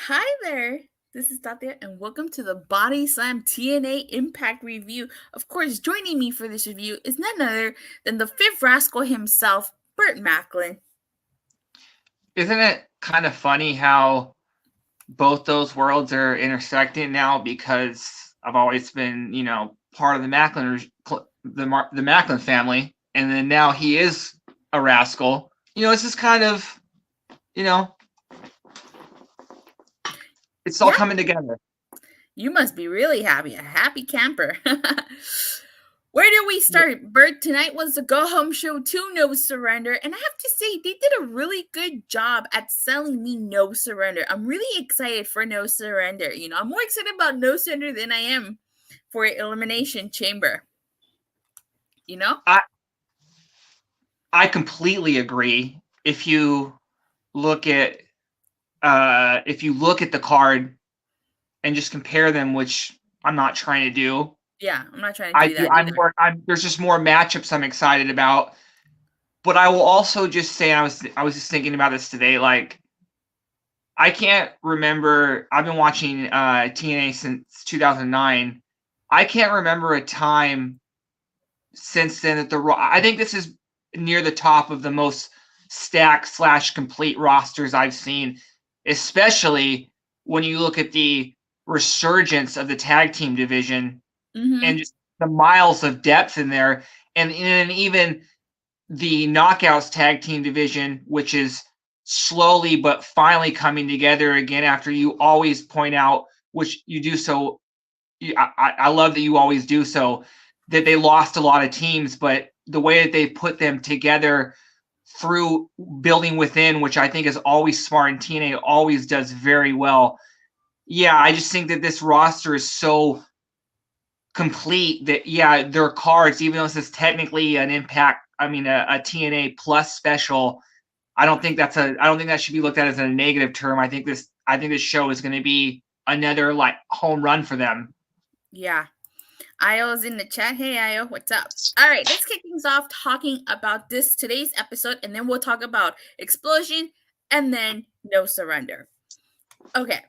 Hi there, this is Datila, and welcome to the BodySlam TNA Impact Review. Of course, joining me for this review is none other than the fifth rascal himself, Burt Macklin. Isn't it kind of funny how both those worlds are intersecting now? Because I've always been, part of the the Macklin family, and then now he is a rascal. It's just kind of, you know, it's all Yeah, coming together. you must be really happy, a happy camper. Where do we start? Bert, tonight was the go home show to No Surrender, and I have to say, they did a really good job at selling me No Surrender. I'm really excited for No Surrender. I'm more excited about No Surrender than I am for Elimination Chamber. You know? I I completely agree. Look at if you look at the card and just compare them, which I'm not trying to do. Yeah, I'm not trying to do that I'm either. more. There's just more matchups I'm excited about. But I will also just say, I was just thinking about this today. Like, I can't remember. I've been watching TNA since 2009. I can't remember a time since then that I think this is near the top of the most stacked / complete rosters I've seen, especially when you look at the resurgence of the tag team division and Mm-hmm. just the miles of depth in there, and even the Knockouts tag team division, which is slowly but finally coming together again after you always point out, which you do so. I love that you always do so, that they lost a lot of teams, but the way that they put them together through building within, which I think is always smart, and TNA always does very well. Yeah, I just think that this roster is so complete that their cards, even though this is technically an Impact, a TNA plus special, I don't think that should be looked at as a negative term. I think this show is going to be another like home run for them. Yeah. Io's in the chat. Hey, Io, what's up? All right, let's kick things off talking about today's episode, and then we'll talk about Explosion and then No Surrender. Okay,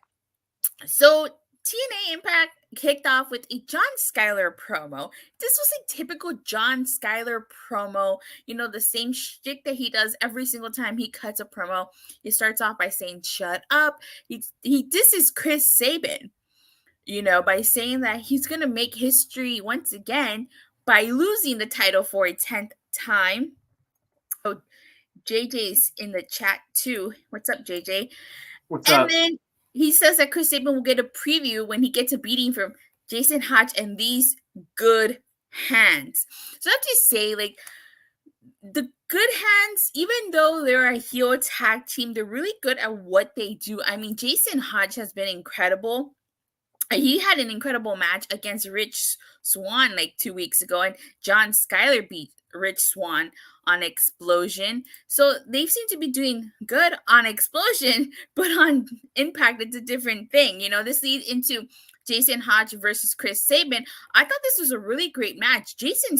so TNA Impact kicked off with a John Skyler promo. This was a typical John Skyler promo. The same shtick that he does every single time he cuts a promo. He starts off by saying, "Shut up." This is Chris Sabin. By saying that he's going to make history once again by losing the title for a 10th time. Oh, JJ's in the chat too. What's up, JJ? What's And up? then he says that Chris Sabin will get a preview when he gets a beating from Jason Hodge and these good hands. So I have to say, like, the good hands, even though they're a heel tag team, they're really good at what they do. I mean, Jason Hodge has been incredible. He had an incredible match against Rich Swann like 2 weeks ago, and John Skyler beat Rich Swann on Explosion. So they seem to be doing good on Explosion, but on Impact, it's a different thing. This leads into Jason Hodge versus Chris Sabin. I thought this was a really great match. Jason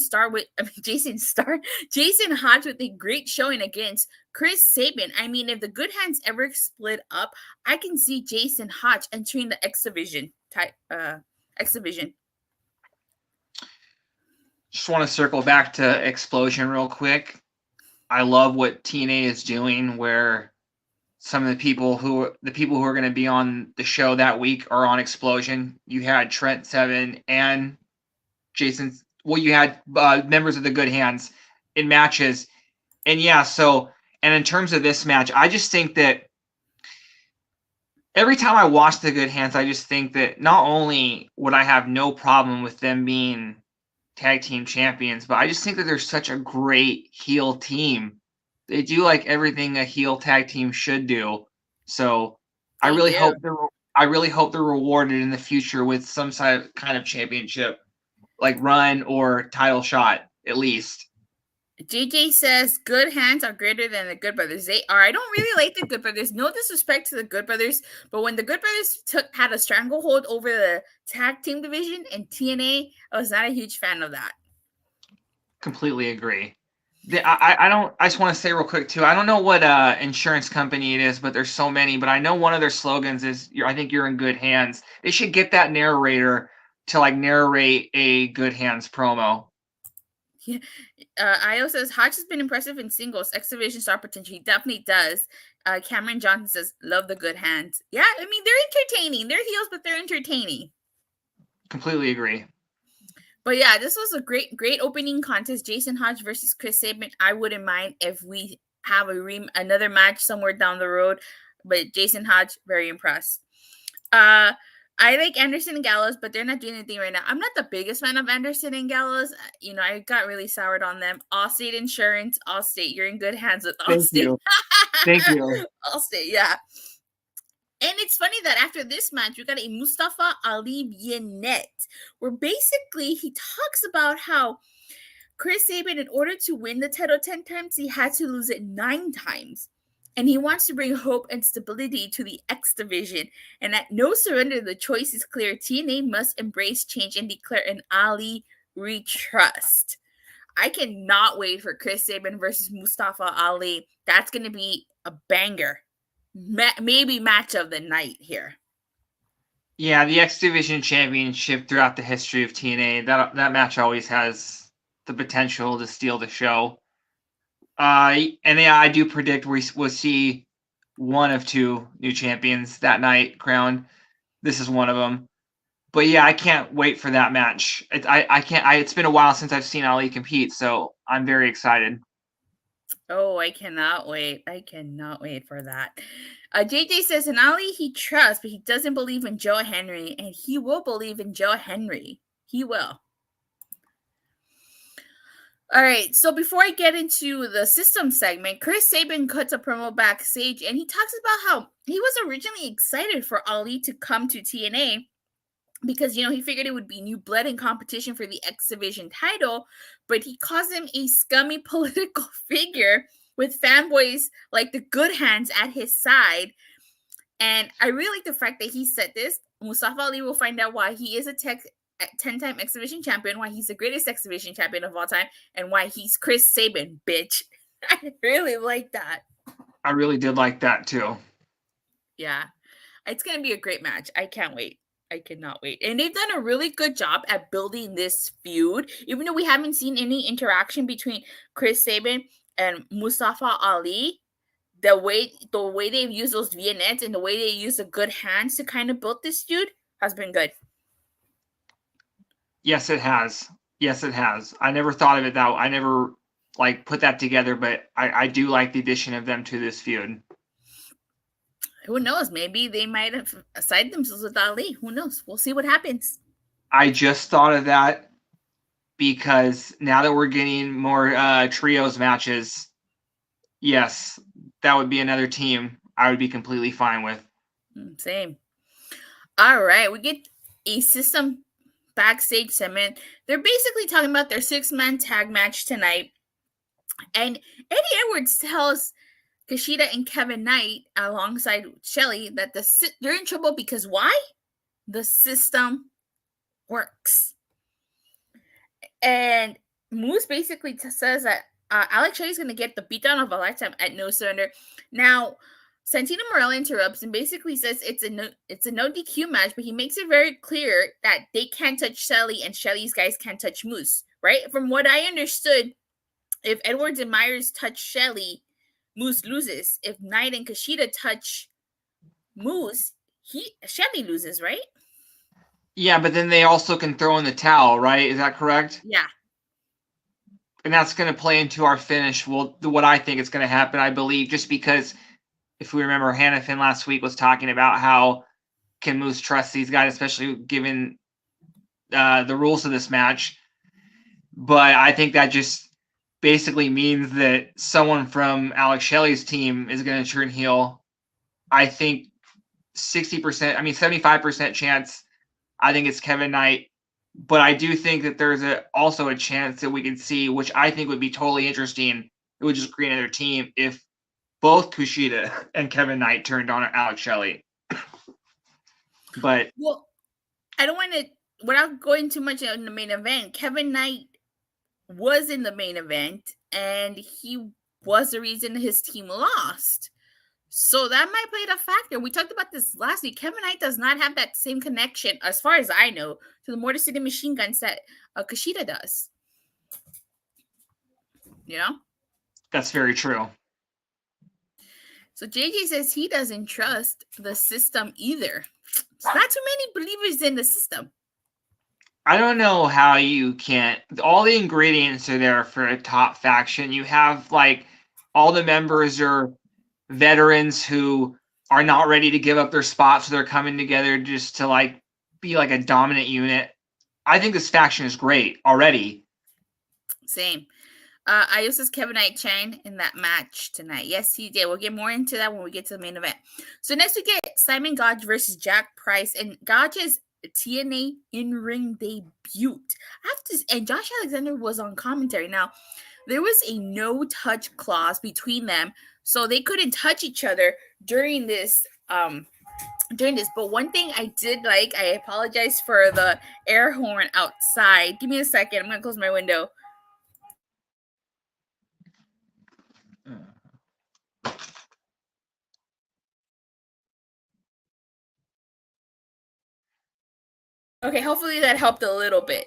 Hodge with a great showing against Chris Sabin. I mean, if the Good Hands ever split up, I can see Jason Hodge entering the X Division exhibition. Just want to circle back to Explosion real quick. I love what TNA is doing, where some of the people who are going to be on the show that week are on Explosion. You had Trent Seven and Jason. Well, you had members of the Good Hands in matches, and in terms of this match, I just think that every time I watch the Good Hands, I just think that not only would I have no problem with them being tag team champions, but I just think that they're such a great heel team. They do like everything a heel tag team should do. So I They really do. hope they're rewarded in the future with some kind of championship like run or title shot at least. JJ says Good Hands are greater than the Good Brothers. They are. I don't really like the Good Brothers. No disrespect to the Good Brothers, but when the Good Brothers had a stranglehold over the tag team division in TNA, I was not a huge fan of that. Completely agree. I just want to say real quick too. I don't know what insurance company it is, but there's so many. But I know one of their slogans is I think you're in good hands. They should get that narrator to like narrate a good hands promo. Yeah. Io says Hodge has been impressive in singles. X Division star potential. He definitely does. Cameron Johnson says, love the good hands. Yeah, I mean, they're entertaining. They're heels, but they're entertaining. Completely agree. But yeah, this was a great opening contest. Jason Hodge versus Chris Sabin. I wouldn't mind if we have another match somewhere down the road. But Jason Hodge, very impressed. I like Anderson and Gallows, but they're not doing anything right now. I'm not the biggest fan of Anderson and Gallows. I got really soured on them. Allstate Insurance, Allstate, you're in good hands with Allstate. Thank you. Allstate, yeah. And it's funny that after this match, we got a Mustafa Ali vignette where basically he talks about how Chris Sabin, in order to win the title 10 times, he had to lose it 9 times. And he wants to bring hope and stability to the X Division. And at No Surrender, the choice is clear. TNA must embrace change and declare an Ali retrust. I cannot wait for Chris Sabin versus Mustafa Ali. That's going to be a banger. Maybe match of the night here. Yeah, the X Division Championship throughout the history of TNA, that match always has the potential to steal the show. And yeah, I do predict we'll see one of 2 new champions that night crowned. This is one of them. But yeah, I can't wait for that match. It's been a while since I've seen Ali compete, so I'm very excited. Oh, I cannot wait. I cannot wait for that. JJ says, in Ali he trusts, but he doesn't believe in Joe Henry, and he will believe in Joe Henry. He will. All right, so before I get into the system segment, Chris Sabin cuts a promo backstage, and he talks about how he was originally excited for Ali to come to TNA because, he figured it would be new blood in competition for the X Division title, but he calls him a scummy political figure with fanboys like the Good Hands at his side. And I really like the fact that he said this. Mustafa Ali will find out why he is a 10-time X Division champion, why he's the greatest X Division champion of all time, and why he's Chris Sabin, bitch. I really like that. I really did like that too. Yeah. It's going to be a great match. I can't wait. I cannot wait. And they've done a really good job at building this feud, even though we haven't seen any interaction between Chris Sabin and Mustafa Ali. The way they've used those vignettes and the way they use the Good Hands to kind of build this feud has been good. Yes, it has. Yes, it has. I never thought of it that way. I never put that together, but I do like the addition of them to this feud. Who knows? Maybe they might have sided themselves with Ali. Who knows? We'll see what happens. I just thought of that because now that we're getting more trios matches, yes, that would be another team I would be completely fine with. Same. All right, we get a system backstage segment. They're basically talking about their 6-man tag match tonight. And Eddie Edwards tells KUSHIDA and Kevin Knight alongside Shelley that they're in trouble because why? The system works. And Moose basically says that Alex Shelley's going to get the beatdown of a lifetime at No Surrender. Now, Santino Morella interrupts and basically says it's a no DQ match, but he makes it very clear that they can't touch Shelley and Shelley's guys can't touch Moose, right? From what I understood, if Edwards and Myers touch Shelley, Moose loses. If Knight and KUSHIDA touch Moose, Shelley loses, right? Yeah, but then they also can throw in the towel, right? Is that correct? Yeah. And that's going to play into our finish. Well, what I think is going to happen, I believe, just because if we remember, Hannafin last week was talking about how can Moose trust these guys, especially given the rules of this match. But I think that just basically means that someone from Alex Shelley's team is going to turn heel. I think 75% chance. I think it's Kevin Knight. But I do think that there's also a chance that we can see, which I think would be totally interesting. It would just create another team if both KUSHIDA and Kevin Knight turned on Alex Shelley. But I don't want to, without going too much in the main event, Kevin Knight was in the main event and he was the reason his team lost. So that might play a factor. We talked about this last week. Kevin Knight does not have that same connection, as far as I know, to the Motor City Machine Guns that KUSHIDA does. You know? That's very true. So JJ says he doesn't trust the system either. Not too many believers in the system. I don't know how you can't. All the ingredients are there for a top faction. You have, like, all the members are veterans who are not ready to give up their spots, so they're coming together just to, like, be like a dominant unit. I think this faction is great already. Same. I says Kevin Knight Chang in that match tonight. Yes, he did. We'll get more into that when we get to the main event. So next we get Simon Gotch versus Jack Price, and Gotch's TNA in-ring debut. And Josh Alexander was on commentary. Now, there was a no-touch clause between them, so they couldn't touch each other during this. But one thing I did like, I apologize for the air horn outside. Give me a second. I'm gonna close my window. Okay, hopefully that helped a little bit.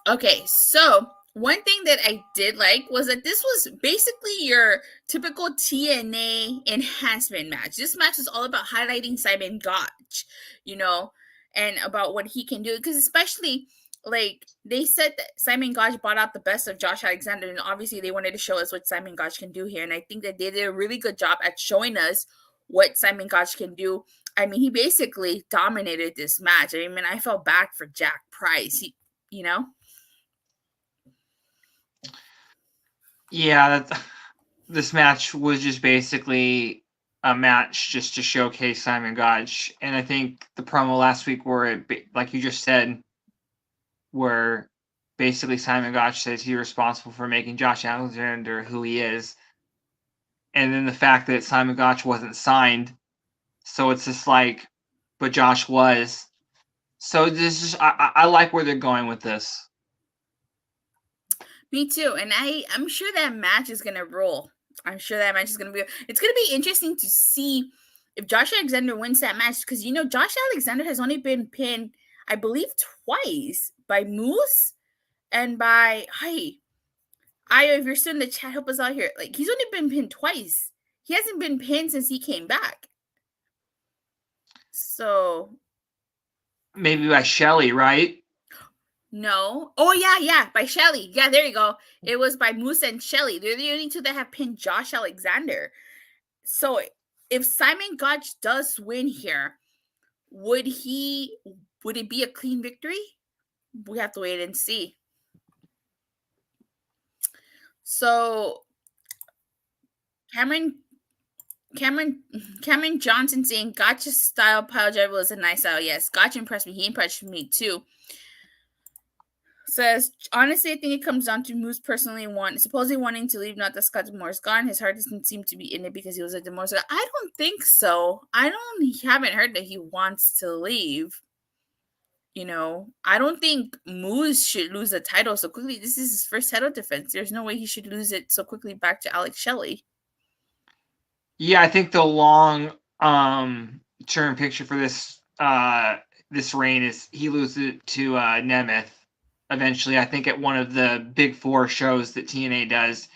Okay, so one thing that I did like was that this was basically your typical TNA enhancement match. This match is all about highlighting Simon Gotch, and about what he can do. Because especially, like, they said that Simon Gotch brought out the best of Josh Alexander, and obviously they wanted to show us what Simon Gotch can do here. And I think that they did a really good job at showing us what Simon Gotch can do. I mean, he basically dominated this match. I mean, I felt bad for Jack Price, Yeah, this match was just basically a match just to showcase Simon Gotch. And I think the promo last week where, like you just said, where basically Simon Gotch says he's responsible for making Josh Alexander who he is. And then the fact that Simon Gotch wasn't signed. So it's just like, but Josh was. So this is, I like where they're going with this. Me too. And I'm sure that match is going to roll. I'm sure that match is going to be, it's going to be interesting to see if Josh Alexander wins that match. Because, Josh Alexander has only been pinned, I believe, twice by Moose and by, Ayo, if you're still in the chat, help us out here. Like, he's only been pinned twice. He hasn't been pinned since he came back. So maybe by Shelley, right? No. Oh, yeah, by Shelley. Yeah, there you go. It was by Moose and Shelley. They're the only two that have pinned Josh Alexander. So if Simon Gotch does win here, would it be a clean victory? We have to wait and see. So Cameron Johnson saying Gotch's style pile driver was a nice style. Yes, Gotch impressed me. He impressed me too. Says, honestly, I think it comes down to Moose supposedly wanting to leave, not that Scott D'Amore's gone. His heart doesn't seem to be in it because he was at D'Amore's. I don't think so. Haven't heard that he wants to leave. I don't think Moose should lose the title so quickly. This is his first title defense. There's no way he should lose it so quickly back to Alex Shelley. Yeah, I think the long term picture for this reign is he loses it to Nemeth eventually. I think at one of the big 4 shows that TNA does.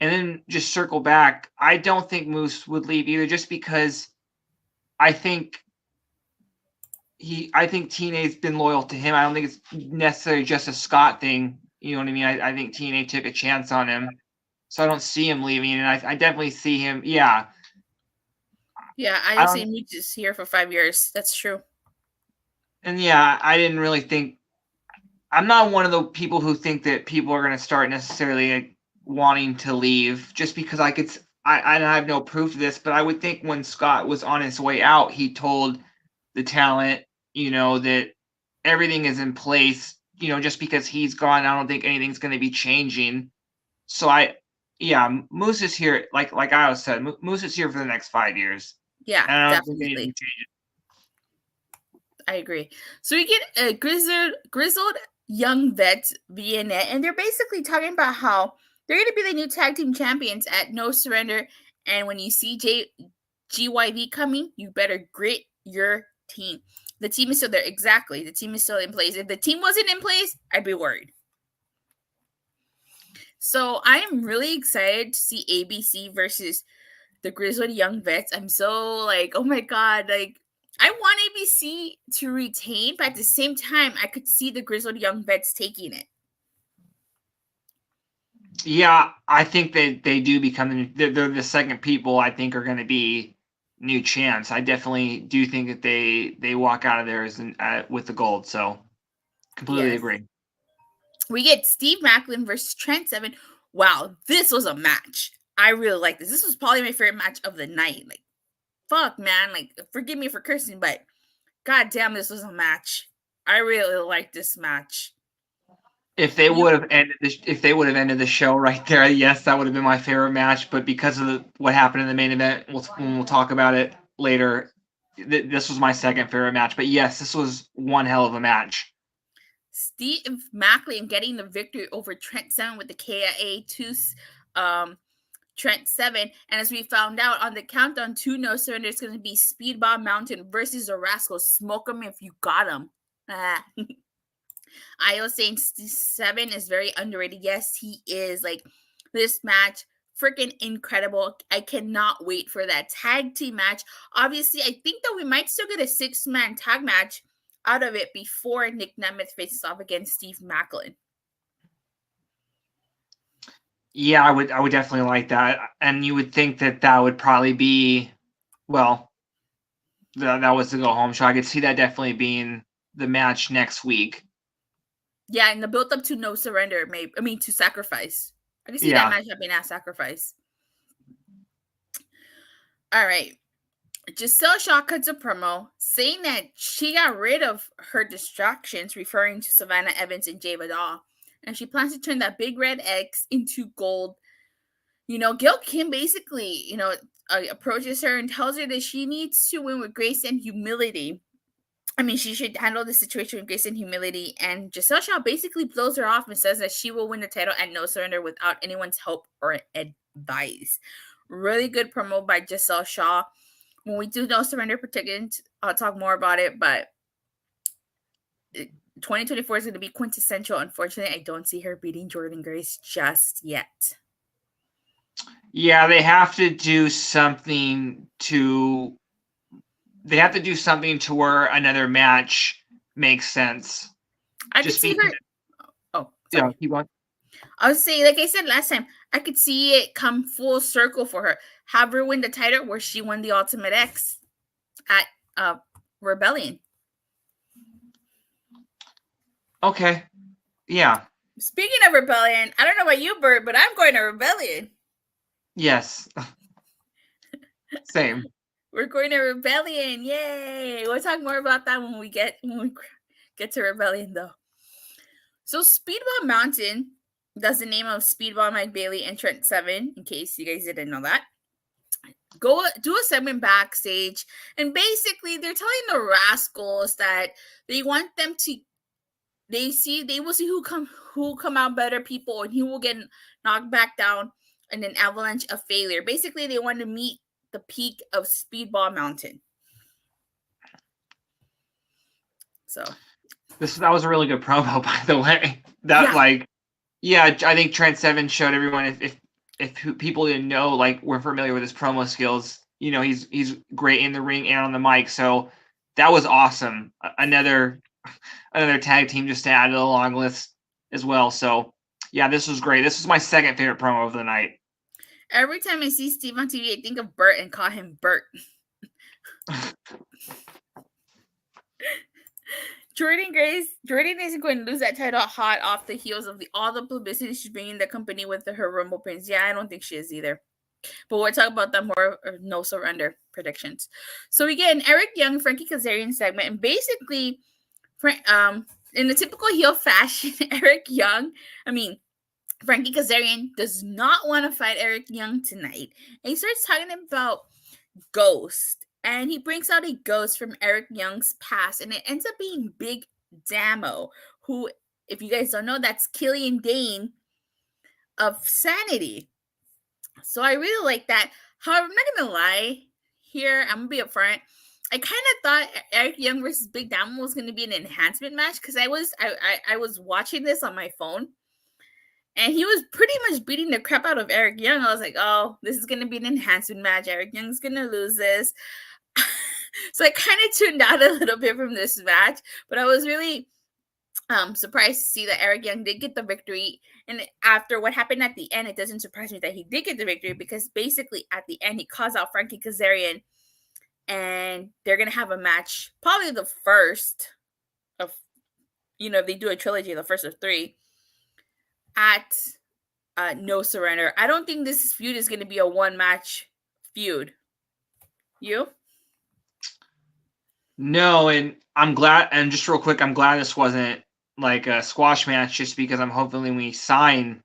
And then just circle back, I don't think Moose would leave either, just because I think TNA's been loyal to him. I don't think it's necessarily just a Scott thing. You know what I mean? I think TNA took a chance on him. So I don't see him leaving, and I definitely see him. Yeah. Yeah, I see Moose is here for 5 years. That's true. And yeah, I didn't really think. I'm not one of the people who think that people are going to start necessarily wanting to leave just because I have no proof of this, but I would think when Scott was on his way out, he told the talent, that everything is in place. Just because he's gone, I don't think anything's going to be changing. So Moose is here, like I was said, Moose is here for the next 5 years. Yeah, and I don't definitely. think anything changes. I agree. So we get a grizzled Young Vets VNet, and they're basically talking about how they're going to be the new tag team champions at No Surrender. And when you see GYV coming, you better grit your team. The team is still there. Exactly. The team is still in place. If the team wasn't in place, I'd be worried. So I am really excited to see ABC versus the Grizzled Young Vets. I'm so like, oh my God, like I want ABC to retain, but at the same time, I could see the Grizzled Young Vets taking it. Yeah, I think they do become they're the second people I think are going to be new champs. I definitely do think that they walk out of there as with the gold. So completely agree. We get Steve Macklin versus Trent Seven. Wow, this was a match. I really like this. This was probably my favorite match of the night. Like, fuck, man. Like, forgive me for cursing, but god damn, this was a match. I really like this match. If they would have ended the show right there, yes, that would have been my favorite match. But because of what happened in the main event, we'll talk about it later. This was my second favorite match. But yes, this was one hell of a match. Steve Macklin getting the victory over Trent 7 with the KIA 2 Trent 7. And as we found out on the countdown to No Surrender, it's going to be Speedball Mountain versus the Rascals. Smoke them if you got them. I was saying 7 is very underrated. Yes, he is. Like, this match, freaking incredible. I cannot wait for that tag team match. Obviously, I think that we might still get a 6-man tag match out of it before Nick Nemeth faces off against Steve Macklin. Yeah, I would definitely like that. And you would think that would probably be, well, that was the go home show. I could see that definitely being the match next week. Yeah, and the build up to No Surrender, to Sacrifice. I can see that match happening at Sacrifice. All right. Giselle Shaw cuts a promo saying that she got rid of her distractions, referring to Savannah Evans and Jay Vidal, and she plans to turn that big red X into gold. Gail Kim basically, approaches her and tells her that she needs to win with grace and humility. She should handle the situation with grace and humility. And Giselle Shaw basically blows her off and says that she will win the title at No Surrender without anyone's help or advice. Really good promo by Giselle Shaw. When we do No Surrender Predictions, I'll talk more about it, but 2024 is going to be quintessential. Unfortunately, I don't see her beating Jordynne Grace just yet. Yeah, they have to do something to where another match makes sense. I could see her. Oh, sorry. Yeah, keep going. I was saying, like I said last time, I could see it come full circle for her. Have her win the title where she won the Ultimate X at Rebellion. Okay. Yeah. Speaking of Rebellion, I don't know about you, Burt, but I'm going to Rebellion. Yes. Same. We're going to Rebellion. Yay. We'll talk more about that when we get to Rebellion, though. So Speedball Mountain, that's the name of Speedball Mike Bailey and Trent 7, in case you guys didn't know that. Go do a segment backstage, and basically they're telling the Rascals that they want them to they will see who come out better people, and he will get knocked back down in an avalanche of failure. Basically, they want to meet the peak of Speedball Mountain. So that was a really good promo, by the way. I think Trent 7 showed everyone if people didn't know, we're familiar with his promo skills. He's great in the ring and on the mic. So that was awesome. Another tag team just to add to the long list as well. So yeah, this was great. This was my second favorite promo of the night. Every time I see Steve on TV, I think of Burt and call him Burt. Jordynne isn't going to lose that title hot off the heels of all the publicity she's bringing the company with her Rumble pins. Yeah, I don't think she is either. But we'll talk about that more. No Surrender predictions. So we get an Eric Young, Frankie Kazarian segment, and basically, in the typical heel fashion, Frankie Kazarian does not want to fight Eric Young tonight. And he starts talking about Ghost. And he brings out a ghost from Eric Young's past. And it ends up being Big Damo, who If you guys don't know, that's Killian Dane of Sanity. So I really like that. However, I'm not gonna lie here. I'm gonna be upfront. I kind of thought Eric Young versus Big Damo was gonna be an enhancement match because I was watching this on my phone, and he was pretty much beating the crap out of Eric Young. I was like, oh, this is gonna be an enhancement match. Eric Young's gonna lose this. So I kind of tuned out a little bit from this match, but I was really surprised to see that Eric Young did get the victory. And after what happened at the end, it doesn't surprise me that he did get the victory because basically at the end he calls out Frankie Kazarian, and they're gonna have a match, probably the first of, if they do a trilogy, the first of 3 at No Surrender. I don't think this feud is gonna be a 1-match feud. You? No, and I'm glad. And just real quick, I'm glad this wasn't like a squash match, just because I'm hoping we sign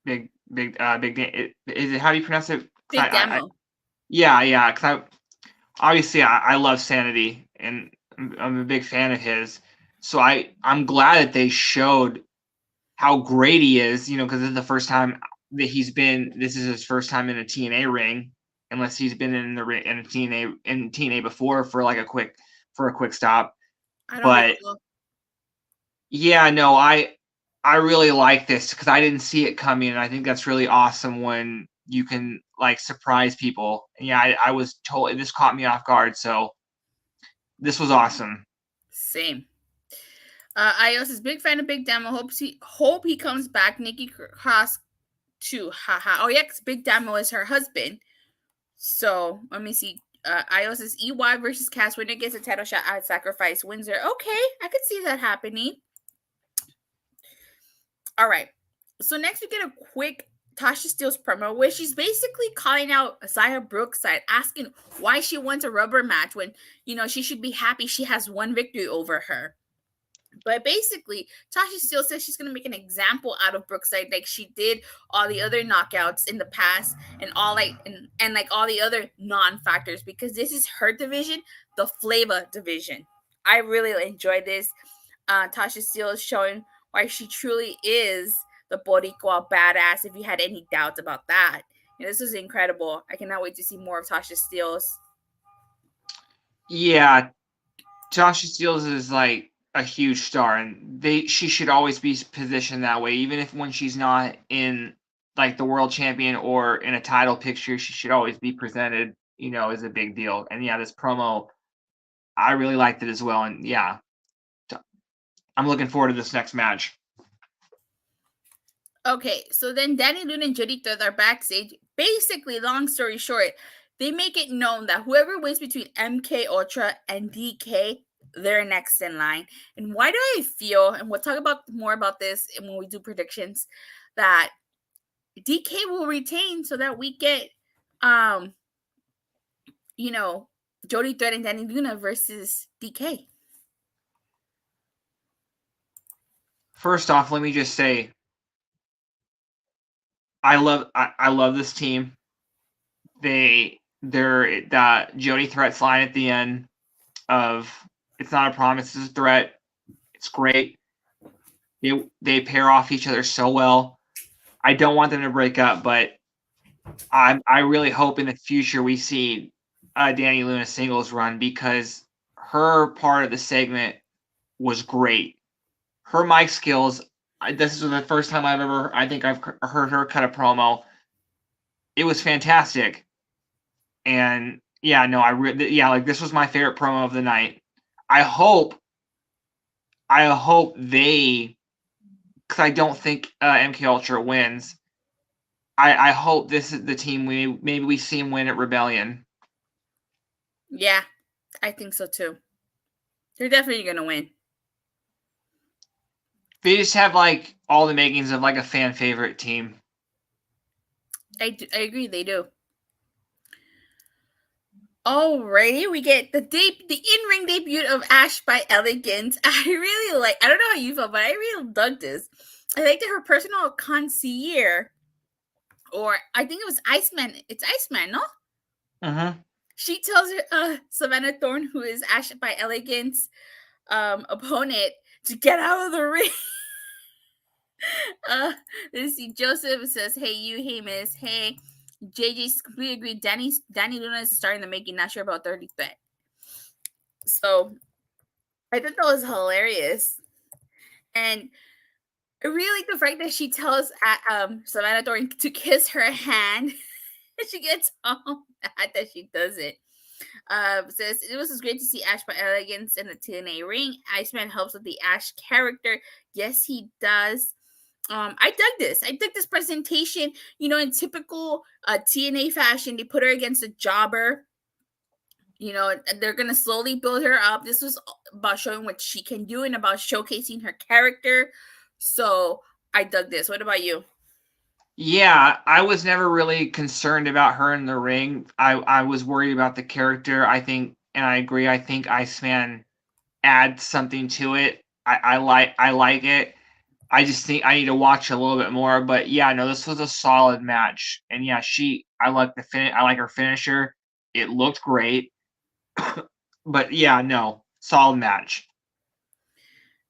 Big. Is it, how do you pronounce it? Big Damo. Yeah. Because obviously I love Sanity, and I'm a big fan of his. So I'm glad that they showed how great he is. Because this is the first time that this is his first time in a TNA ring, unless he's been in a TNA before for like a quick stop. But yeah, no, I really like this because I didn't see it coming, and I think that's really awesome when you can like surprise people. And yeah, I was told this caught me off guard, so this was awesome. Same. Ios is big fan of Big Damo. Hope he comes back. Nikki Cross too. Haha. Oh yeah, because Big Damo is her husband. So let me see. Ios is EY versus Cass. Winner gets a title shot at Sacrifice. Windsor. Okay, I could see that happening. All right. So next we get a quick Tasha Steelz promo where she's basically calling out Xia Brookside, asking why she wants a rubber match when, she should be happy she has 1 victory over her. But basically, Tasha Steelz says she's going to make an example out of Brookside like she did all the other knockouts in the past and all and like all the other non-factors, because this is her division, the Flavor division. I really enjoyed this. Tasha Steelz showing why she truly is the Boricua badass, if you had any doubts about that. This is incredible. I cannot wait to see more of Tasha Steelz. Yeah, Tasha Steelz is like a huge star, and she should always be positioned that way, even if when she's not in like the world champion or in a title picture, she should always be presented, as a big deal. And yeah, this promo, I really liked it as well. And yeah, I'm looking forward to this next match. Okay, so then Danny Luna and Jody Thread are backstage. Basically, long story short, they make it known that whoever wins between MK Ultra and DK, they're next in line. And why do I feel, and we'll talk about more about this when we do predictions, that DK will retain so that we get Jody Thread and Danny Luna versus DK. First off, let me just say I love this team. They're that Jody Threat's line at the end of "It's not a promise, it's a threat." It's great. They pair off each other so well. I don't want them to break up, but I really hope in the future we see Danny Luna singles run, because her part of the segment was great. Her mic skills. This is the first time I've heard her cut a promo. It was fantastic. And yeah, no, like this was my favorite promo of the night. I hope they, because I don't think MK Ultra wins. I hope this is the team maybe we see him win at Rebellion. Yeah, I think so too. They're definitely gonna win. They just have like all the makings of like a fan favorite team. I agree, they do. Alrighty, we get the in-ring debut of Ash by Elegance. I don't know how you felt, but I really dug this. I liked that her personal concierge, or I think it was Iceman. It's Iceman, no? Uh-huh. She tells her Savannah Thorne, who is Ash by Elegance opponent, to get out of the ring. Let's see. Joseph says, "Hey you, hey miss, hey." JJ's completely agreed. Danny Luna is starting the making. Not sure about 30th. So I thought that was hilarious, and I really like the fact that she tells Savannah Thorne to kiss her hand. She gets all mad that she does it. Says it was great to see Ash by Elegance in the TNA ring. Iceman helps with the Ash character. Yes, he does. I dug this. I dug this presentation. You know, in typical TNA fashion, they put her against a jobber. You know, and they're gonna slowly build her up. This was about showing what she can do and about showcasing her character. So I dug this. What about you? Yeah, I was never really concerned about her in the ring. I was worried about the character. I think, and I agree. I think Iceman adds something to it. I like it. I just think I need to watch a little bit more. But yeah, no, this was a solid match. And yeah, I like I like her finisher. It looked great. But yeah, no, solid match.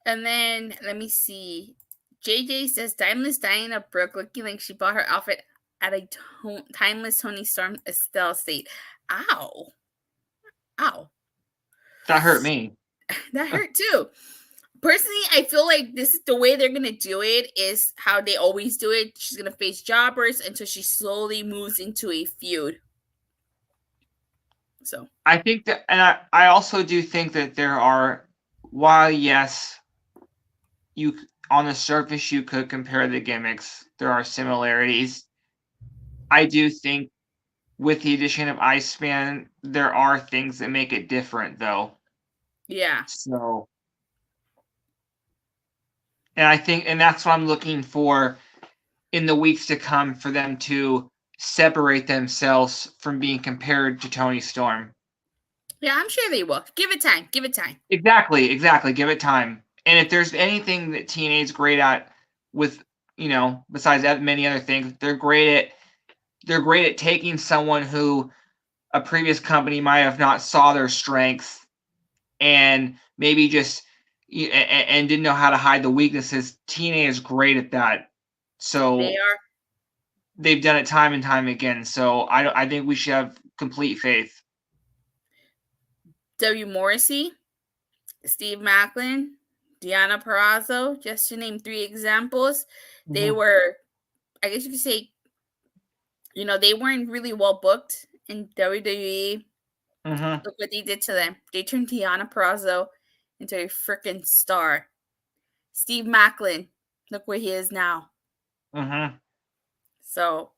And then let me see. JJ says Timeless Diana Brooke looking like she bought her outfit at a Timeless Tony Storm Estelle state. Ow. Ow. That hurt me. That hurt too. Personally, I feel like this is the way they're gonna do it is how they always do it. She's gonna face jobbers until she slowly moves into a feud. So I think that, and I also do think that there are, while yes, you on the surface you could compare the gimmicks, there are similarities. I do think with the addition of Iceman, there are things that make it different, though. yeah. So, and I think, and that's what I'm looking for in the weeks to come for them to separate themselves from being compared to Tony Storm. Yeah, I'm sure they will. Give it time. Give it time. Exactly. Give it time. And if there's anything that TNA is great at, with besides many other things, they're great at taking someone who a previous company might have not saw their strengths and maybe just and didn't know how to hide the weaknesses. TNA is great at that. So They are. they've done it time and time again. So I think we should have complete faith. W. Morrissey, Steve Macklin, Deanna Perrazzo, just to name 3 examples. They were, I guess you could say, they weren't really well booked in WWE. Look what they did to them. They turned Deanna Perrazzo into a freaking star. Steve Macklin, look where he is now. So,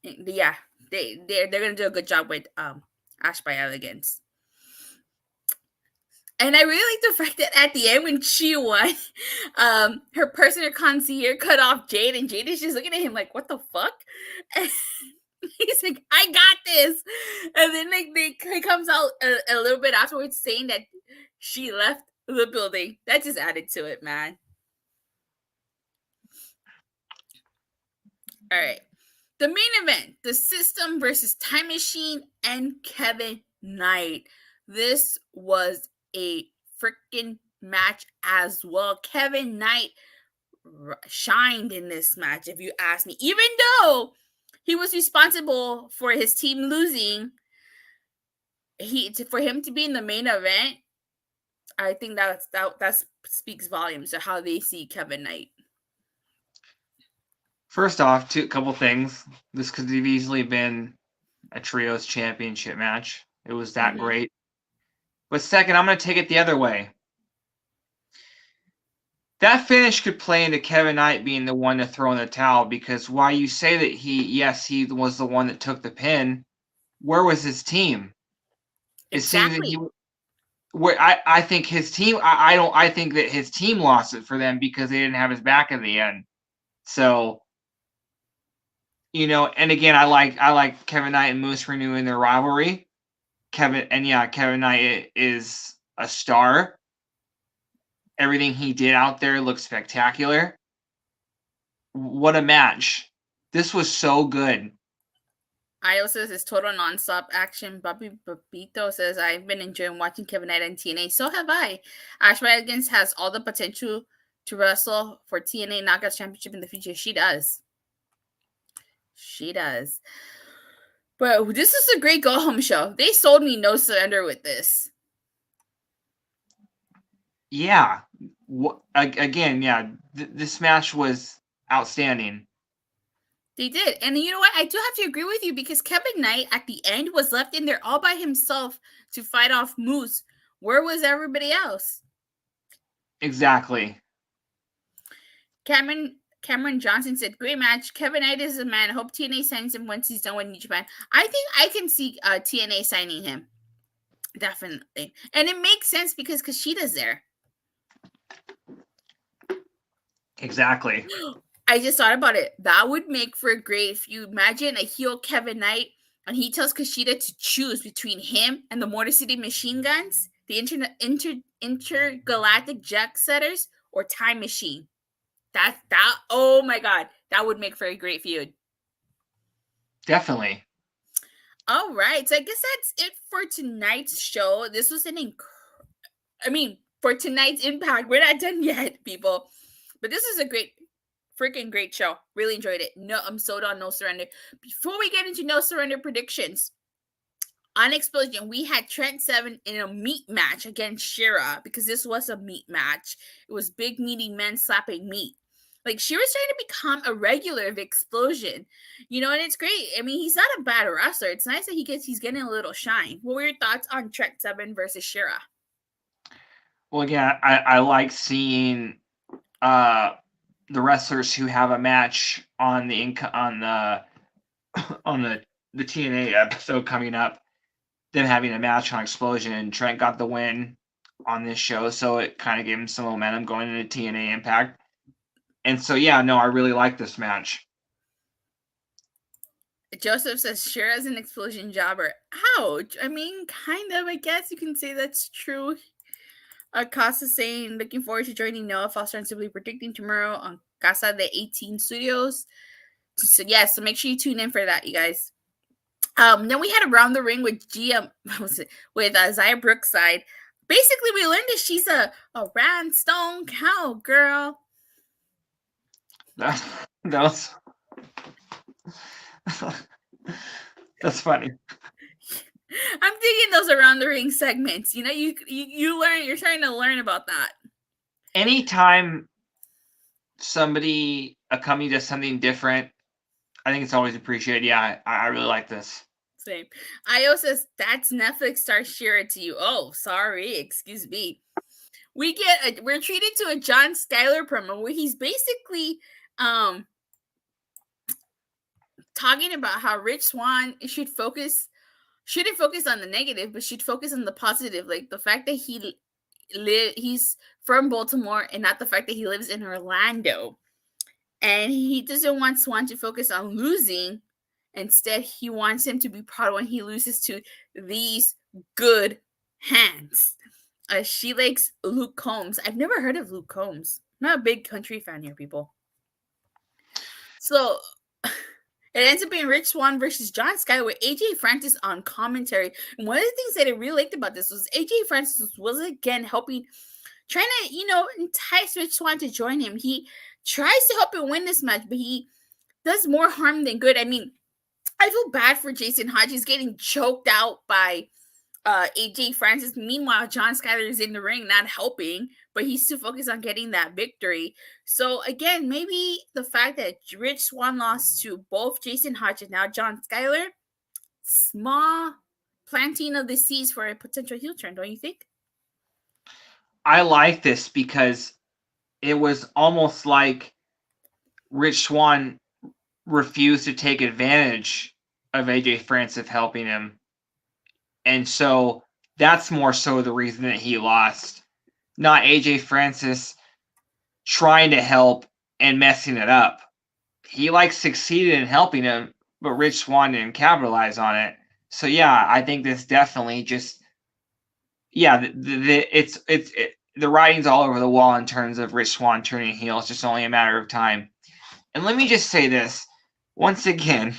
yeah, they're gonna do a good job with Ash by Elegance. And I really like the fact that at the end when she won, her personal concierge cut off Jade, and Jade is just looking at him like, "What the fuck?" And he's like, "I got this," and then he comes out a little bit afterwards saying that she left the building. That just added to it, man. All right, the main event: the System versus Time Machine and Kevin Knight. This was a freaking match as well. Kevin Knight shined in this match, if you ask me. Even though he was responsible for his team losing, for him to be in the main event, I think that speaks volumes to how they see Kevin Knight. First off, a couple things. This could have easily been a trios championship match. It was that great. But second, I'm going to take it the other way. That finish could play into Kevin Knight being the one to throw in the towel, because while you say that he was the one that took the pin, where was his team? It seems that I think his team. I think that his team lost it for them because they didn't have his back in the end. So, and again, I like Kevin Knight and Moose renewing their rivalry. Kevin Knight is a star. Everything he did out there looked spectacular. What a match. This was so good. Io says it's total nonstop action. Bobby Babito says, I've been enjoying watching Kevin Knight and TNA. So have I. Ash by Elegance has all the potential to wrestle for TNA Knockouts Championship in the future. She does. She does. But this is a great go-home show. They sold me No Surrender with this. Yeah. Again, yeah, this match was outstanding. They did. And you know what? I do have to agree with you because Kevin Knight at the end was left in there all by himself to fight off Moose. Where was everybody else? Exactly. Cameron Johnson said, great match. Kevin Knight is a man. I hope TNA signs him once he's done with New Japan. I think I can see TNA signing him. Definitely. And it makes sense because Kushida's there. Exactly. I just thought about it. That would make for a great, if you imagine a heel Kevin Knight and he tells Kushida to choose between him and the Motor City Machine Guns, the intergalactic jet setters, or Time Machine. That oh my god, that would make for a great feud. Definitely. All right, so I guess that's it for tonight's show. This was for tonight's Impact. We're not done yet, people. But this is a freaking great show. Really enjoyed it. No, I'm sold on No Surrender. Before we get into No Surrender predictions, on Explosion, we had Trent Seven in a meat match against Shera because this was a meat match. It was big, meaty men slapping meat. Like, Shera's trying to become a regular of Explosion, and it's great. I mean, he's not a bad wrestler. It's nice that he's getting a little shine. What were your thoughts on Trent Seven versus Shera? Well, yeah, I like seeing the wrestlers who have a match on the TNA episode coming up, them having a match on Explosion, and Trent got the win on this show, so it kind of gave him some momentum going into TNA Impact. And so, yeah, no, I really like this match. Joseph says, Shera's an Explosion jobber. Ouch. I mean, kind of, I guess you can say that's true. Casa saying, looking forward to joining Noah Foster and Simply Predicting tomorrow on Casa de 18 Studios. So make sure you tune in for that, you guys. Then we had Around the Ring with Zaya Brookside. Basically, we learned that she's a rhinestone cowgirl. That's funny. I'm digging those Around the Ring segments. You learn. You're trying to learn about that. Anytime a company does something different, I think it's always appreciated. Yeah, I really like this. Same. Io says, that's Netflix star Shera to you. Oh, sorry. Excuse me. We're treated to a John Skyler promo where he's basically talking about how Rich Swann shouldn't focus on the negative, but should focus on the positive. Like the fact that he's from Baltimore and not the fact that he lives in Orlando. And he doesn't want Swann to focus on losing. Instead, he wants him to be proud when he loses to these good hands. She likes Luke Combs. I've never heard of Luke Combs. I'm not a big country fan here, people. So it ends up being Rich Swann versus John Sky with AJ Francis on commentary. And one of the things that I really liked about this was AJ Francis was again trying to, entice Rich Swann to join him. He tries to help him win this match, but he does more harm than good. I mean, I feel bad for Jason Hodges getting choked out by AJ Francis. Meanwhile, John Skyler is in the ring not helping, but he's still focused on getting that victory. So again, maybe the fact that Rich Swann lost to both Jason Hodges and now John Skyler, small planting of the seeds for a potential heel turn, don't you think? I like this because it was almost like Rich Swann refused to take advantage of AJ Francis helping him. And so that's more so the reason that he lost. Not AJ Francis trying to help and messing it up. He succeeded in helping him, but Rich Swann didn't capitalize on it. So yeah, I think this definitely just the writing's all over the wall in terms of Rich Swann turning heel. It's just only a matter of time. And let me just say this once again.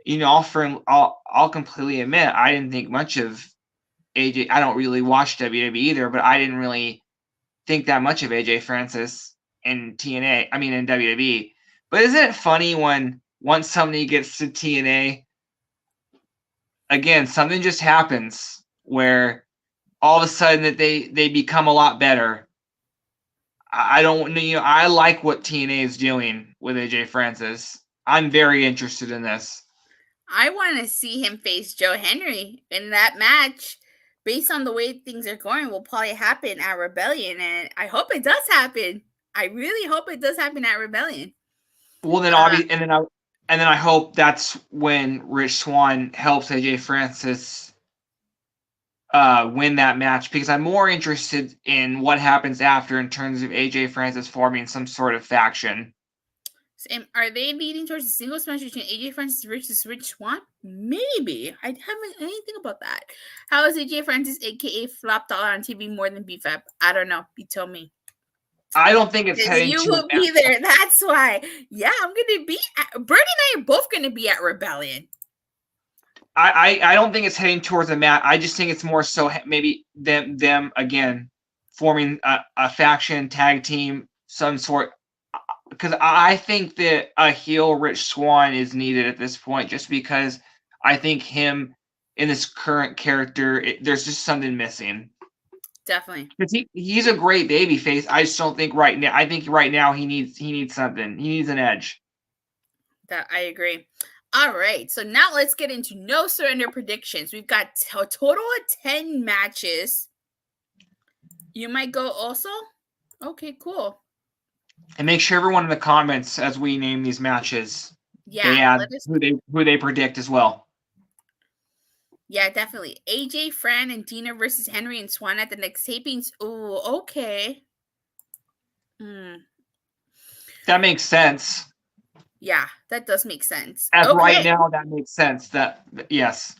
I'll completely admit I didn't think much of AJ. I don't really watch WWE either, but I didn't really think that much of AJ Francis in TNA. I mean, in WWE. But isn't it funny when once somebody gets to TNA, again, something just happens where all of a sudden that they become a lot better. I don't, I like what TNA is doing with AJ Francis. I'm very interested in this. I want to see him face Joe Henry in that match. Based on the way things are going, will probably happen at Rebellion, and I hope it does happen. I really hope it does happen at Rebellion. Well, then obviously, and then I hope that's when Rich Swann helps AJ Francis win that match, because I'm more interested in what happens after in terms of AJ Francis forming some sort of faction. Are they leading towards a singles match between AJ Francis versus Rich Swann? Maybe. I haven't anything about that. How is AJ Francis, aka Flop Dollar, on TV more than BFAP? I don't know. You tell me. I don't think it's heading you to will be there. That's why. Yeah, I'm gonna be. Burt and I are both gonna be at Rebellion. I don't think it's heading towards a match. I just think it's more so maybe them again forming a faction, tag team, some sort. Because I think that a heel Rich Swann is needed at this point, just because I think him in this current character, there's just something missing. Definitely. Because he's a great baby face. I just don't think right now. I think right now he needs something. He needs an edge. That I agree. All right, so now let's get into No Surrender predictions. We've got a total of 10 matches. You might go also? Okay, cool. And make sure everyone in the comments, as we name these matches, they add who they predict as well. Yeah, definitely. AJ, Fran, and Dina versus Henry and Swann at the next tapings. Oh, okay. That makes sense. Yeah, that does make sense. As right now, that makes sense. Yes.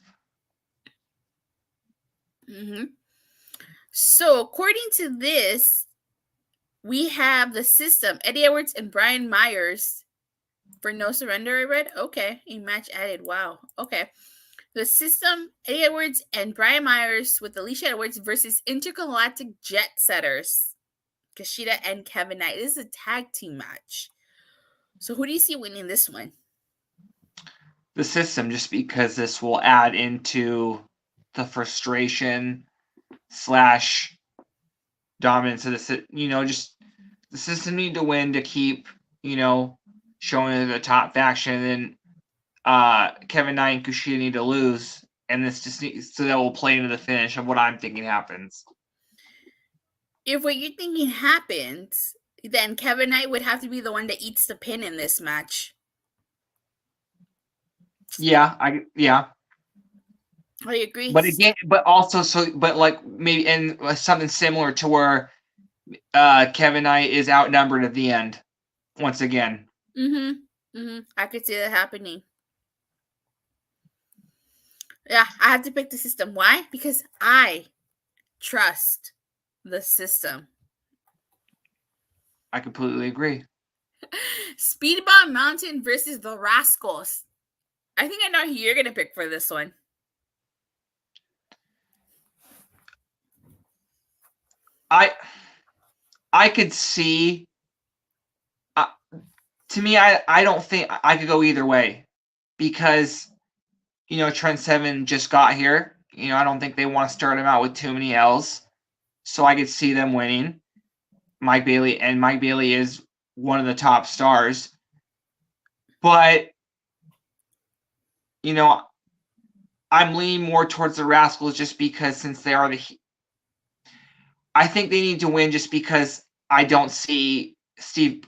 So, according to this, we have the system, Eddie Edwards and Brian Myers for No Surrender, I read. Okay, a match added. Wow. Okay. The system, Eddie Edwards and Brian Myers with Alicia Edwards versus Intergalactic Jet Setters, KUSHIDA and Kevin Knight. This is a tag team match. So who do you see winning this one? The system, just because this will add into the frustration / dominance of the, just the system need to win to keep, showing the top faction, and Kevin Knight and KUSHIDA need to lose, and this just so that will play into the finish of what I'm thinking happens. If what you're thinking happens, then Kevin Knight would have to be the one that eats the pin in this match. Yeah, I agree. But again, maybe and something similar to where Kevin Knight is outnumbered at the end once again. I could see that happening. Yeah, I have to pick the system. Why? Because I trust the system. I completely agree. Speedball Mountain versus the Rascals. I think I know who you're going to pick for this one. I could see. To me, I don't think I could go either way, because Trent Seven just got here. I don't think they want to start him out with too many L's, so I could see them winning. Mike Bailey is one of the top stars, but I'm leaning more towards the Rascals, just because since they are I think they need to win, just because I don't see Steve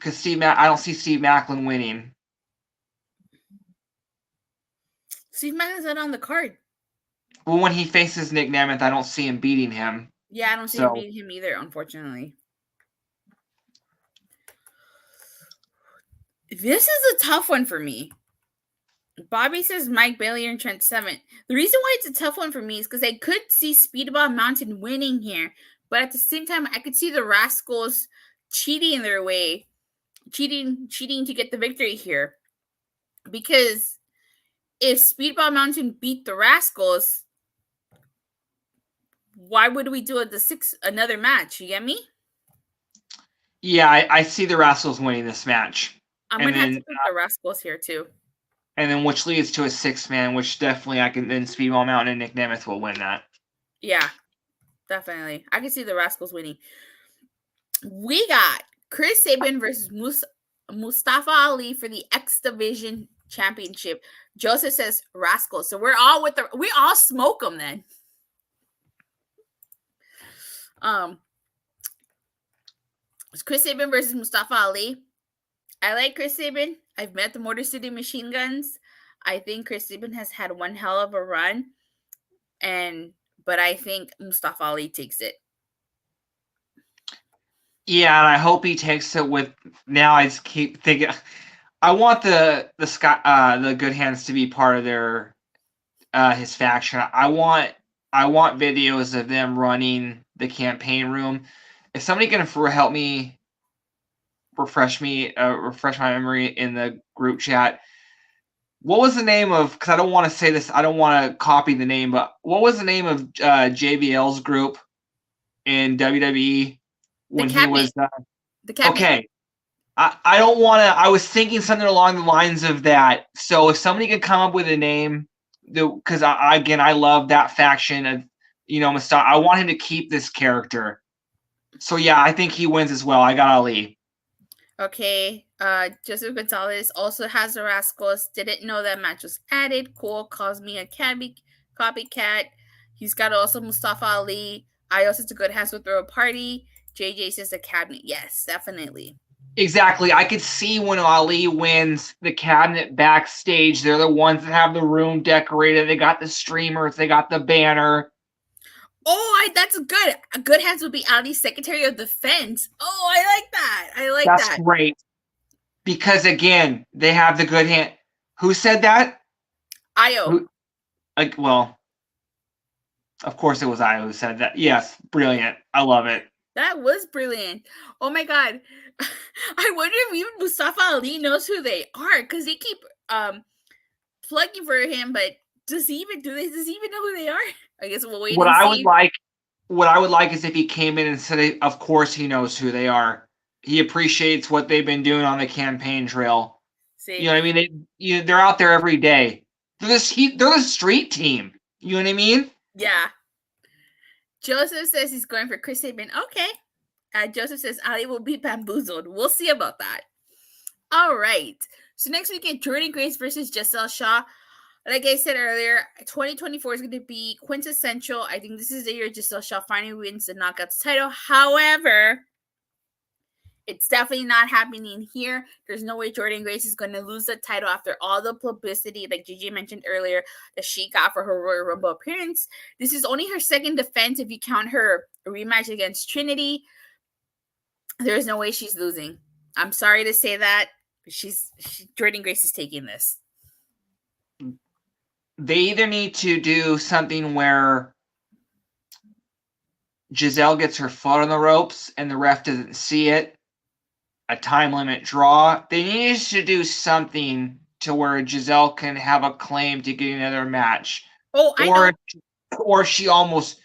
Macklin winning. Steve Macklin's not on the card. Well, when he faces Nick Nemeth, I don't see him beating him. Yeah, I don't see him beating him either, unfortunately. This is a tough one for me. Bobby says Mike Bailey and Trent Seven. The reason why it's a tough one for me is because I could see Speedball Mountain winning here, but at the same time, I could see the Rascals cheating their way, cheating to get the victory here. Because if Speedball Mountain beat the Rascals, why would we do another match? You get me? Yeah, I see the Rascals winning this match. I'm And gonna have to then put the Rascals here too. and then which leads to a 6-man, which definitely I can then Speedball Mountain and Nick Nemeth will win that. Yeah, definitely. I can see the Rascals winning. We got Chris Sabin versus Mustafa Ali for the X Division Championship. Joseph says Rascals. So we all smoke them then. It's Chris Sabin versus Mustafa Ali. I like Chris Sabin. I've met the Motor City Machine Guns. I think Chris Sabin has had one hell of a run. But I think Mustafa Ali takes it. Yeah, and I hope he takes it with. Now I just keep thinking. I want the Good Hands to be part of their his faction. I want videos of them running the campaign room. If somebody can help me refresh my memory in the group chat. What was the name of? Because I don't want to say this. I don't want to copy the name. But what was the name of JBL's group in WWE when he was? The cabinet. Okay. I don't want to. I was thinking something along the lines of that. So if somebody could come up with a name, because I love that faction of Mustafa. I want him to keep this character. So yeah, I think he wins as well. I got Ali. Okay. Joseph Gonzalez also has the Rascals. Didn't know that match was added. Cool. Calls me a copycat. He's got also Mustafa Ali. I also took good hands with throw a party. JJ says the cabinet. Yes, definitely. Exactly. I could see when Ali wins the cabinet backstage. They're the ones that have the room decorated. They got the streamers. They got the banner. Oh, that's good. Good hands would be Ali's Secretary of Defense. Oh, I like that. That's great. Because again, they have the good hand. Who said that? Io. Well, of course it was Io who said that. Yes, brilliant. I love it. That was brilliant. Oh my god. I wonder if even Mustafa Ali knows who they are, because they keep plugging for him, but does he even do this? Does he even know who they are? I guess we'll wait and see. What I would like is if he came in and said, of course he knows who they are. He appreciates what they've been doing on the campaign trail. See? You know what I mean? They're out there every day. They're the street team. You know what I mean? Yeah. Joseph says he's going for Chris Sabin. Okay. Joseph says Ali will be bamboozled. We'll see about that. All right. So next we get Jordan Grace versus Giselle Shaw. Like I said earlier, 2024 is going to be quintessential. I think this is the year Giselle Shaw finally wins the Knockouts title. However, it's definitely not happening here. There's no way Jordan Grace is going to lose the title after all the publicity, like Gigi mentioned earlier, that she got for her Royal Rumble appearance. This is only her second defense if you count her rematch against Trinity. There's no way she's losing. I'm sorry to say that. Jordan Grace is taking this. They either need to do something where Giselle gets her foot on the ropes and the ref doesn't see it, a time limit draw. They need to do something to where Giselle can have a claim to get another match. Oh, I know. Or she almost,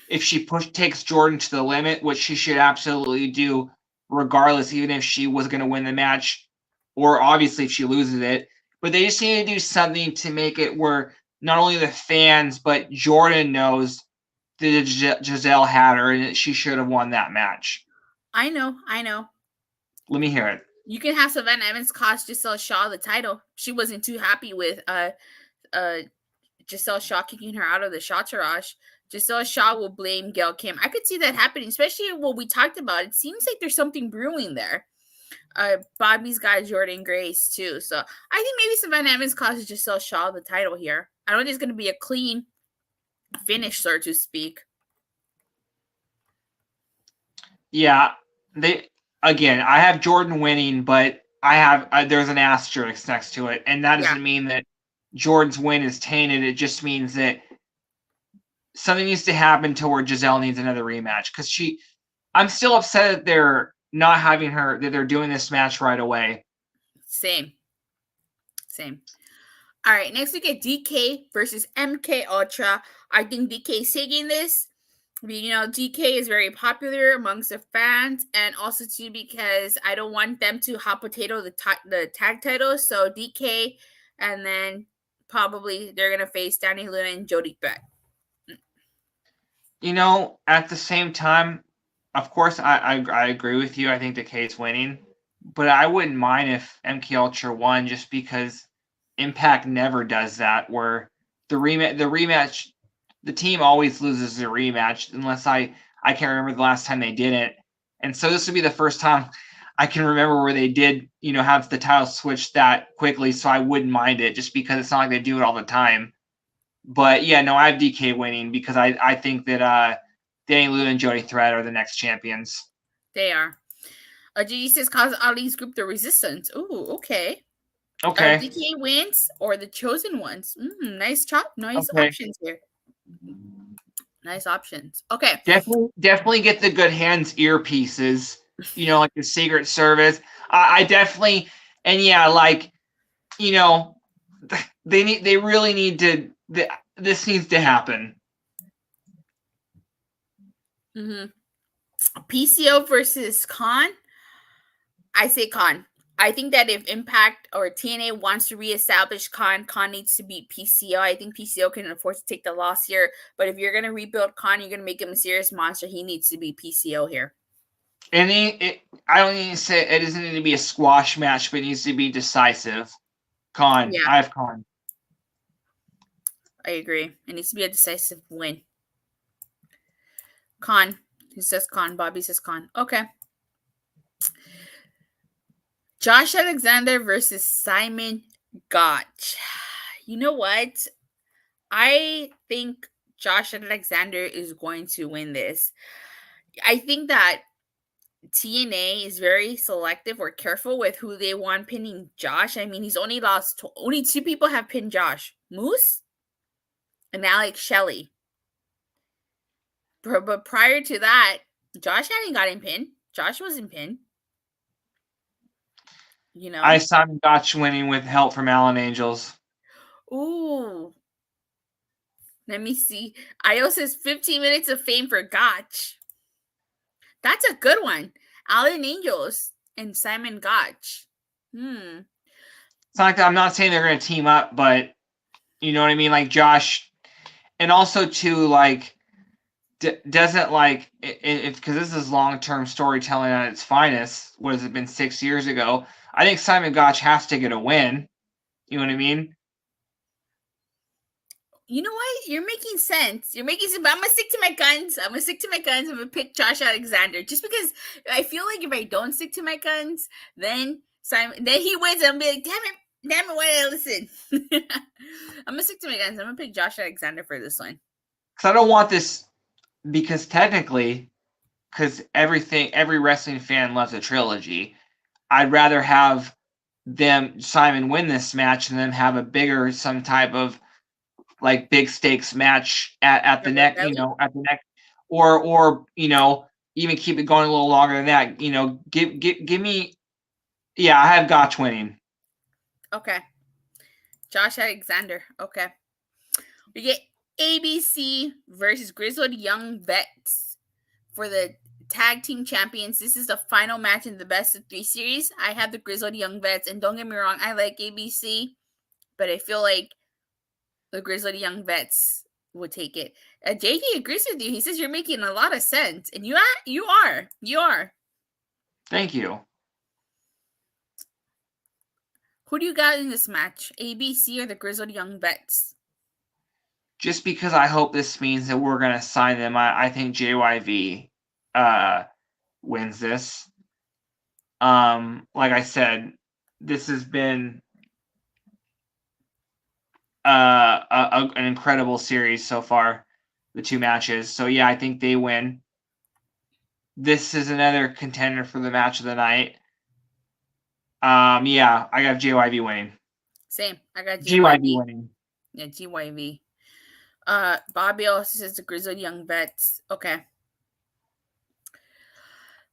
if she takes Jordan to the limit, which she should absolutely do regardless, even if she was going to win the match, or obviously if she loses it. But they just need to do something to make it where not only the fans, but Jordan knows that Giselle had her and that she should have won that match. I know. Let me hear it. You can have Savannah Evans cost Giselle Shaw the title. She wasn't too happy with Giselle Shaw kicking her out of the Shaw-Taraj. Giselle Shaw will blame Gail Kim. I could see that happening, especially what we talked about. It seems like there's something brewing there. Bobby's got Jordan Grace too. So I think maybe Savannah Evans costs Giselle Shaw the title here. I don't think it's going to be a clean finish, so to speak. Yeah, I have Jordan winning, but I have there's an asterisk next to it, and that doesn't mean that Jordan's win is tainted. It just means that something needs to happen to where Giselle needs another rematch, because I'm still upset that they're not having her, that they're doing this match right away. Same. All right, next we get DK versus MK Ultra. I think DK is taking this. DK is very popular amongst the fans, and also too because I don't want them to hot potato the tag titles. So DK, and then probably they're gonna face Danny Luna and Jody Threat. At the same time, of course, I agree with you. I think DK's winning, but I wouldn't mind if MK Ultra won, just because Impact never does that, where the rematch, the team always loses the rematch unless I can't remember the last time they did it. And so this would be the first time I can remember where they did, have the title switch that quickly. So I wouldn't mind it, just because it's not like they do it all the time. But yeah, no, I have DK winning because I think that Danny Luna and Jody Threat are the next champions. They are. Gigi says cause Ali's group the Resistance. Ooh, okay. Okay. DK wins or the Chosen Ones. Nice options here. Nice options. Okay. Definitely get the good hands earpieces, like the Secret Service. I definitely, and yeah, they really need to, this needs to happen. PCO versus Khan. I say Khan. I think that if Impact or TNA wants to reestablish Khan needs to beat PCO. I think PCO can afford to take the loss here. But if you're going to rebuild Khan, you're going to make him a serious monster. He needs to be PCO here. And I don't need to say it doesn't need to be a squash match, but it needs to be decisive. Khan. Yeah. I have Khan. I agree. It needs to be a decisive win. Khan. He says Khan. Bobby says Khan. Okay. Josh Alexander versus Simon Gotch. You know what? I think Josh Alexander is going to win this. I think that TNA is very selective or careful with who they want pinning Josh. I mean, he's only lost, only 2 people have pinned Josh. Moose and Alex Shelley. But prior to that, Josh hadn't gotten pinned. Josh wasn't pinned. I saw Gotch winning with help from Alan Angels. Ooh. Let me see. Io says 15 minutes of fame for Gotch. That's a good one. Alan Angels and Simon Gotch. It's not like I'm not saying they're going to team up, but you know what I mean? Like Josh, and also too, doesn't because this is long-term storytelling at its finest. What has it been 6 years ago? I think Simon Gotch has to get a win. You know what I mean? You know what? You're making sense. But I'm gonna stick to my guns. I'm gonna pick Josh Alexander just because I feel like if I don't stick to my guns, then he wins. I'm gonna be like, damn it, why did I listen? I'm gonna stick to my guns. I'm gonna pick Josh Alexander for this one. Because I don't want this. Because technically, every wrestling fan loves a trilogy. I'd rather have Simon win this match and then have some type of big stakes match at the next, or even keep it going a little longer than that. Give me, yeah, I have Gotch winning. Okay, Josh Alexander. Okay, we get ABC versus Grizzled Young Vets for the tag team champions. This is the final match in the best of 3 series. I have the Grizzled Young Vets, and don't get me wrong, I like ABC, but I feel like the Grizzled Young Vets would take it. JD agrees with you. He says you're making a lot of sense, and you are. Thank you. Who do you got in this match? ABC or the Grizzled Young Vets? Just because I hope this means that we're going to sign them, I think JYV wins this. Like I said, this has been an incredible series so far, the 2 matches. So yeah, I think they win. This is another contender for the match of the night. Yeah, I got JYV winning. Same. I got JYV winning. Yeah, GYV. Bobby also says the Grizzled Young Vets. Okay.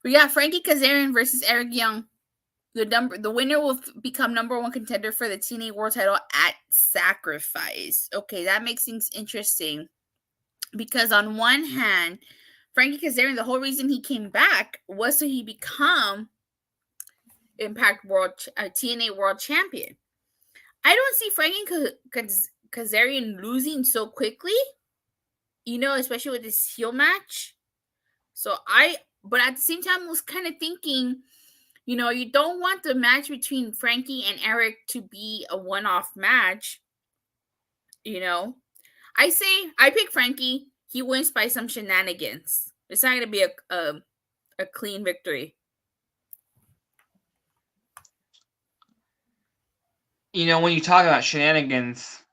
We got Frankie Kazarian versus Eric Young. The winner will become number 1 contender for the TNA World Title at Sacrifice. Okay, that makes things interesting because on one hand, Frankie Kazarian, the whole reason he came back was so he become Impact World TNA World Champion. I don't see Frankie Kazarian losing so quickly, especially with this heel match. But at the same time, I was kind of thinking, you don't want the match between Frankie and Eric to be a one-off match. I pick Frankie. He wins by some shenanigans. It's not going to be a clean victory. When you talk about shenanigans,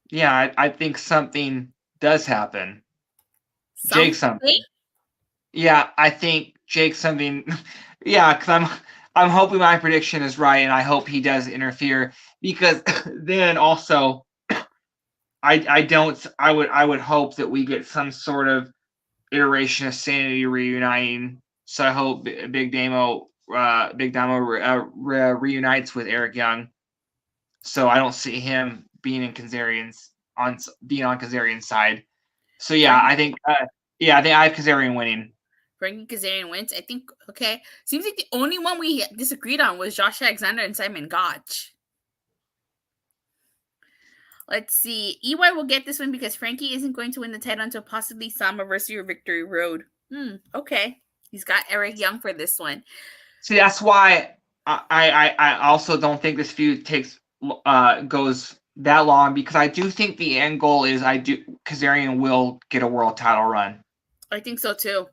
yeah, I think something does happen. Jake something. Yeah, I think Jake something. Yeah, because I'm hoping my prediction is right, and I hope he does interfere, because then also I would hope that we get some sort of iteration of Sanity reuniting. So I hope Big Damo reunites with Eric Young. So I don't see him being on Kazarian's side. So yeah, I think I have Kazarian winning. Frankie Kazarian wins. I think, okay. Seems like the only one we disagreed on was Josh Alexander and Simon Gotch. Let's see. EY will get this one because Frankie isn't going to win the title until possibly Slammiversary or Victory Road. Okay. He's got Eric Young for this one. See, that's why I also don't think this feud goes that long, because I do think the end goal is Kazarian will get a world title run. I think so too.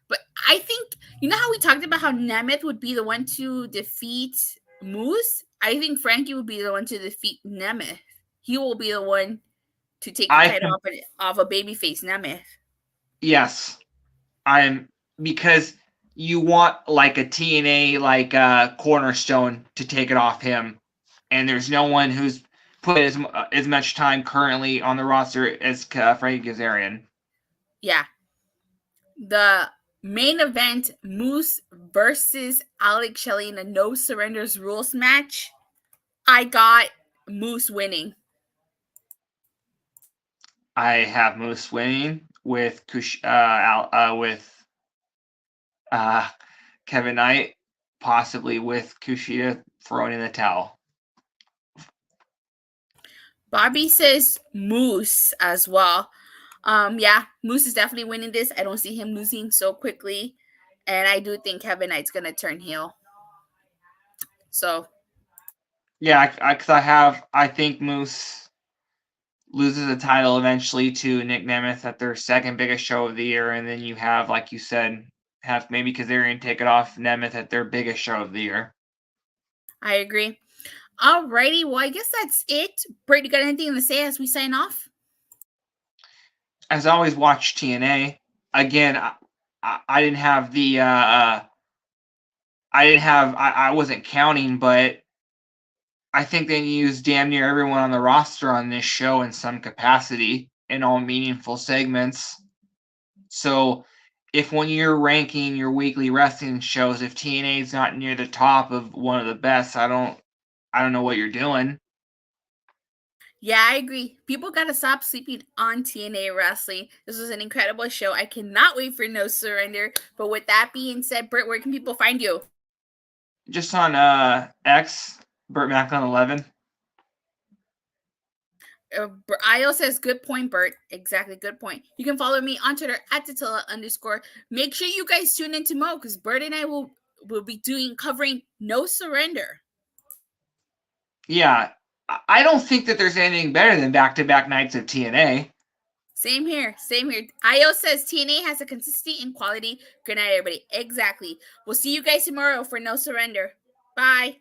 But I think, how we talked about how Nemeth would be the one to defeat Moose? I think Frankie would be the one to defeat Nemeth. He will be the one to take the title off a babyface Nemeth. Yes. Because you want like a TNA cornerstone to take it off him. And there's no one who's put as much time currently on the roster as Frankie Kazarian. Yeah. The main event, Moose versus Alex Shelley in a no surrenders rules match. I got Moose winning. I have Moose winning with Kevin Knight, possibly with KUSHIDA throwing in the towel. Bobby says Moose as well. Yeah, Moose is definitely winning this. I don't see him losing so quickly. And I do think Kevin Knight's going to turn heel. So. Yeah, I think Moose loses the title eventually to Nick Nemeth at their second biggest show of the year. And then you have, like you said, have maybe Kazarian take it off Nemeth at their biggest show of the year. I agree. Alrighty, well, I guess that's it. Burt, you got anything to say as we sign off? As always, watch TNA. Again, I didn't have the I wasn't counting, but I think they used damn near everyone on the roster on this show in some capacity in all meaningful segments. So if when you're ranking your weekly wrestling shows, if TNA is not near the top of one of the best, I don't know what you're doing. Yeah, I agree. People got to stop sleeping on TNA wrestling. This was an incredible show. I cannot wait for No Surrender. But with that being said, Burt, where can people find you? Just on X, Burt Macklin 11. Io says, good point, Burt. Exactly, good point. You can follow me on Twitter at Datila _. Make sure you guys tune in tomorrow because Burt and I will be covering No Surrender. Yeah, I don't think that there's anything better than back-to-back nights of TNA. Same here. Io says TNA has a consistency and quality. Good night, everybody. Exactly. We'll see you guys tomorrow for No Surrender. Bye.